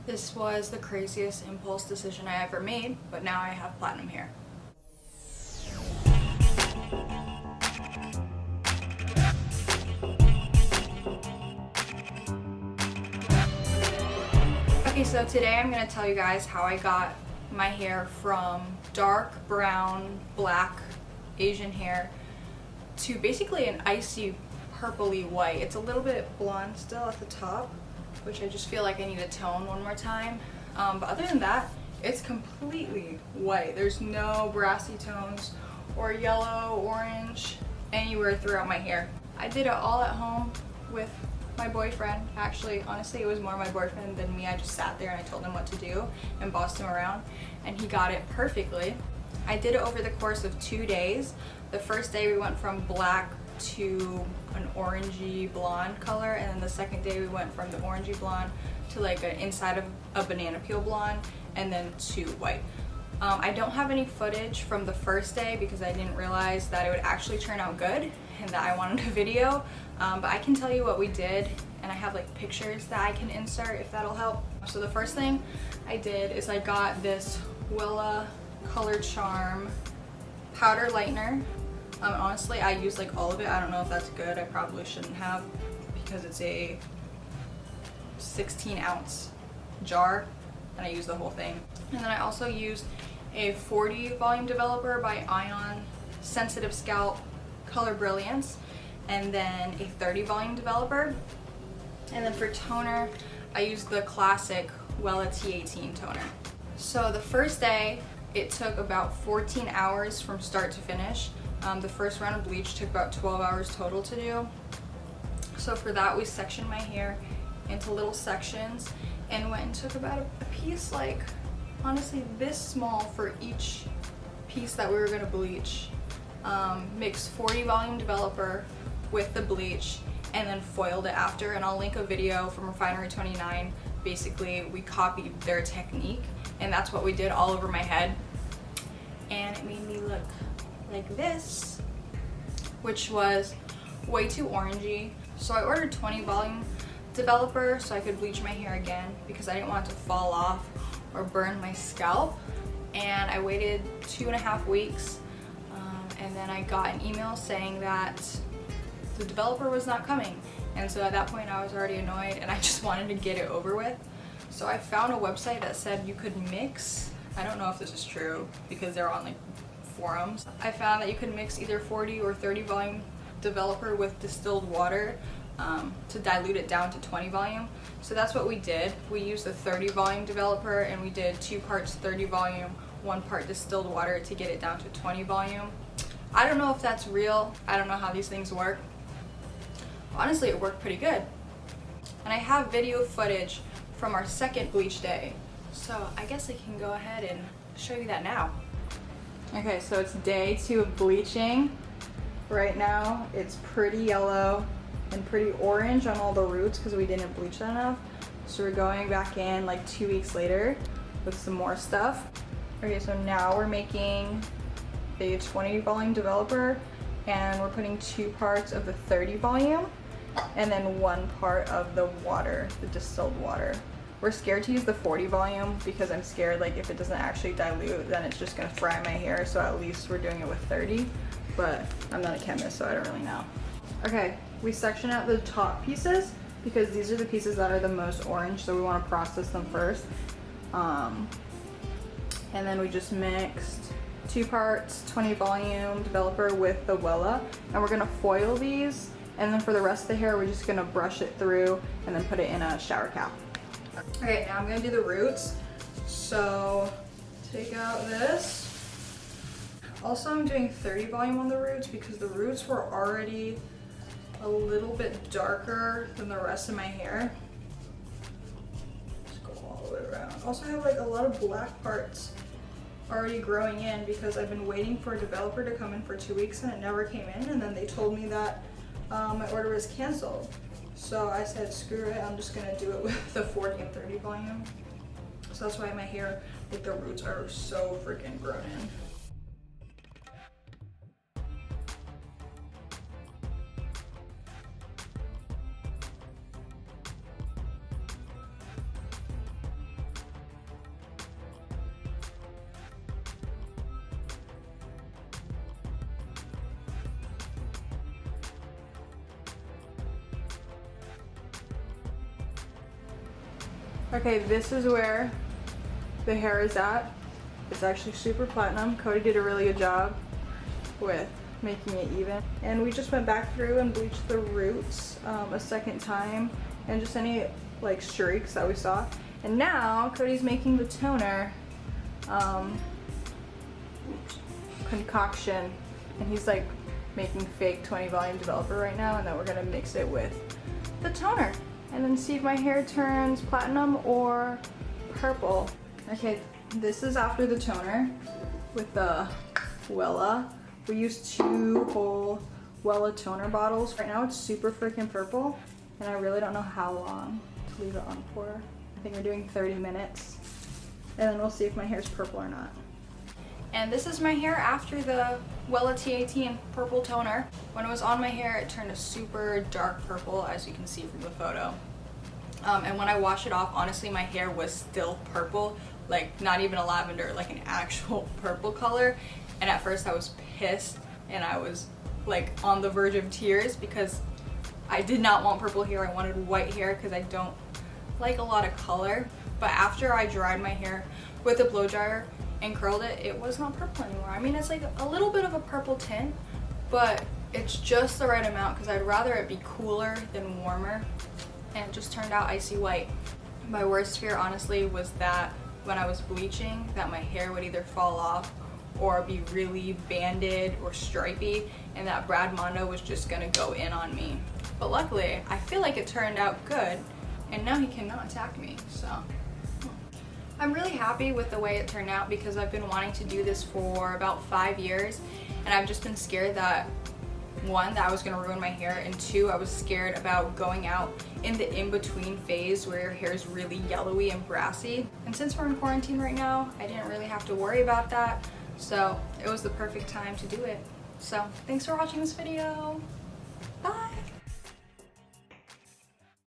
This was the craziest impulse decision I ever made, but now I have platinum hair. Okay, so today I'm going to tell you guys how I got my hair from dark brown, black, Asian hair to basically an icy purpley white. It's a little bit blonde still at the top, which I just feel like I need to tone one more time. But other than that, it's completely white. There's no brassy tones or yellow, orange, anywhere throughout my hair. I did it all at home with my boyfriend. Actually, honestly, it was more my boyfriend than me. I just sat there and I told him what to do and bossed him around, and he got it perfectly. I did it over the course of 2 days. The first day we went from black to an orangey blonde color, and then the second day we went from the orangey blonde to like an inside of a banana peel blonde, and then to white. I don't have any footage from the first day because I didn't realize that it would actually turn out good and that I wanted a video, but I can tell you what we did, and I have like pictures that I can insert if that'll help. So the first thing I did is I got this Wella Color Charm powder lightener. Honestly, I used like all of it. I don't know if that's good. I probably shouldn't have because it's a 16-ounce jar and I used the whole thing. And then I also used a 40 volume developer by Ion Sensitive Scalp Color Brilliance, and then a 30 volume developer. And then for toner, I used the classic Wella T18 toner. So the first day, it took about 14 hours from start to finish. The first round of bleach took about 12 hours total to do. So for that, we sectioned my hair into little sections and went and took about a piece, like honestly this small for each piece that we were gonna bleach. Mixed 40 volume developer with the bleach and then foiled it after, and I'll link a video from Refinery 29. Basically, we copied their technique, and that's what we did all over my head, and it made me look like this, which was way too orangey. So I ordered 20 volume developer so I could bleach my hair again because I didn't want it to fall off or burn my scalp, and I waited 2.5 weeks, and then I got an email saying that the developer was not coming, and so at that point I was already annoyed and I just wanted to get it over with. So I found a website that said you could mix, I don't know if this is true because they're on like forums. I found that you could mix either 40 or 30 volume developer with distilled water to dilute it down to 20 volume. So that's what we did. We used the 30 volume developer and we did 2 parts 30 volume, 1 part distilled water to get it down to 20 volume. I don't know if that's real. I don't know how these things work. Honestly, it worked pretty good. And I have video footage from our second bleach day. So I guess I can go ahead and show you that now. Okay, so it's day 2 of bleaching. Right now, it's pretty yellow and pretty orange on all the roots because we didn't bleach that enough. So we're going back in like 2 weeks later with some more stuff. Okay, so now we're making a 20 volume developer, and we're putting 2 parts of the 30 volume and then 1 part of the water, the distilled water. We're scared to use the 40 volume because I'm scared like if it doesn't actually dilute, then it's just gonna fry my hair, so at least we're doing it with 30, but I'm not a chemist, so I don't really know. Okay, we section out the top pieces because these are the pieces that are the most orange, so we wanna process them first. And then we just mixed 2 parts 20 volume developer with the Wella, and we're gonna foil these, and then for the rest of the hair we're just gonna brush it through and then put it in a shower cap. Okay, now I'm gonna do the roots. So take out this. Also, I'm doing 30 volume on the roots because the roots were already a little bit darker than the rest of my hair. Just go all the way around. Also, I have like a lot of black parts already growing in because I've been waiting for a developer to come in for 2 weeks and it never came in, and then they told me that my order was canceled. So I said, screw it, I'm just gonna do it with the 40 and 30 volume. So that's why my hair, like the roots are so freaking grown in. Okay, this is where the hair is at. It's actually super platinum. Cody did a really good job with making it even. And we just went back through and bleached the roots a second time and just any like streaks that we saw. And now Cody's making the toner concoction, and he's like making fake 20 volume developer right now, and then we're gonna mix it with the toner and then see if my hair turns platinum or purple. Okay, this is after the toner with the Wella. We used 2 whole Wella toner bottles. Right now it's super freaking purple, and I really don't know how long to leave it on for. I think we're doing 30 minutes, and then we'll see if my hair's purple or not. And this is my hair after the Wella TAT and purple toner. When it was on my hair, it turned a super dark purple, as you can see from the photo. And when I washed it off, honestly, my hair was still purple, like not even a lavender, like an actual purple color. And at first I was pissed, and I was like on the verge of tears because I did not want purple hair. I wanted white hair because I don't like a lot of color. But after I dried my hair with a blow dryer and curled it, it was not purple anymore. I mean, it's like a little bit of a purple tint, but it's just the right amount because I'd rather it be cooler than warmer. And it just turned out icy white. My worst fear, honestly, was that when I was bleaching, that my hair would either fall off or be really banded or stripy, and that Brad Mondo was just gonna go in on me. But luckily, I feel like it turned out good, and now he cannot attack me, so. I'm really happy with the way it turned out because I've been wanting to do this for about 5 years, and I've just been scared that, 1, that I was gonna ruin my hair, and 2, I was scared about going out in the in-between phase where your hair is really yellowy and brassy. And since we're in quarantine right now, I didn't really have to worry about that, so it was the perfect time to do it. So thanks for watching this video. Bye!